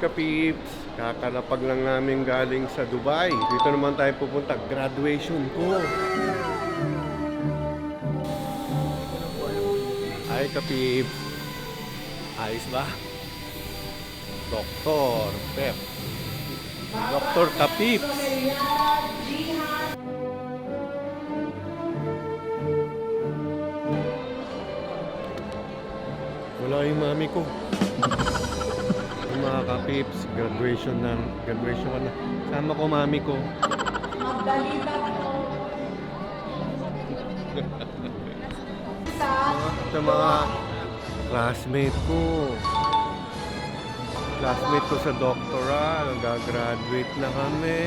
Kapips, kakalapag lang namin galing sa Dubai. Dito naman tayo pupunta, graduation ko. Hi Kapips, ayos ba? Doktor Pep, Doktor Kapips. Wala yung mami ko. Mga Kapips, graduation na. Graduation ko na. Sama ko mami ko. Magdalita po. Sa mga classmate ko. Classmate ko sa doctoral. Gagraduate na kami.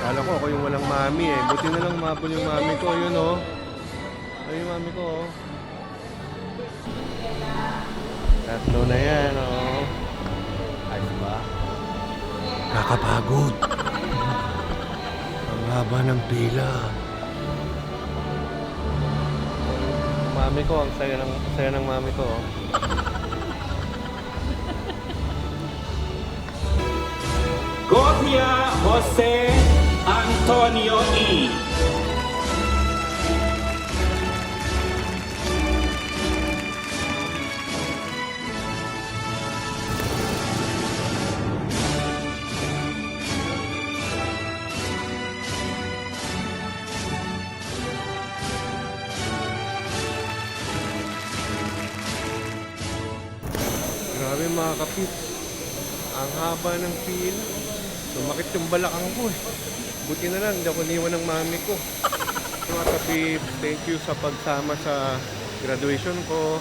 Kala ko ako yung walang mami eh. Buti na lang mabol yung mami ko. Yun oh. Ayun yung mami ko oh. Tatlo na yan oh. Ayos ba? Kakapagod. Ang haba ng pila. Mami ko, ang saya ng mami ko. Gothia Jose Antonio E. Grabe mga kapit. Ang haba ng pila. Sumakit yung balakang ko eh. Buti na lang, hindi ako niwan ng mami ko. Mga kapit, thank you sa pagsama sa graduation ko.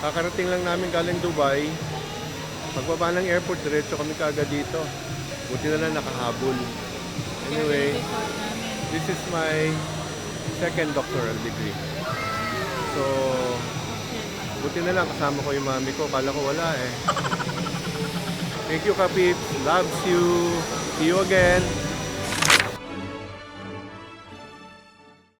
Kakarating lang namin galing Dubai. Pagbaba ng airport, diretso kami kaagad dito. Buti na lang nakahabol. Anyway, this is my second doctoral degree. So, buti na lang kasama ko yung mami ko. Kala ko wala eh. Thank you, Kapips. Loves you. See you again.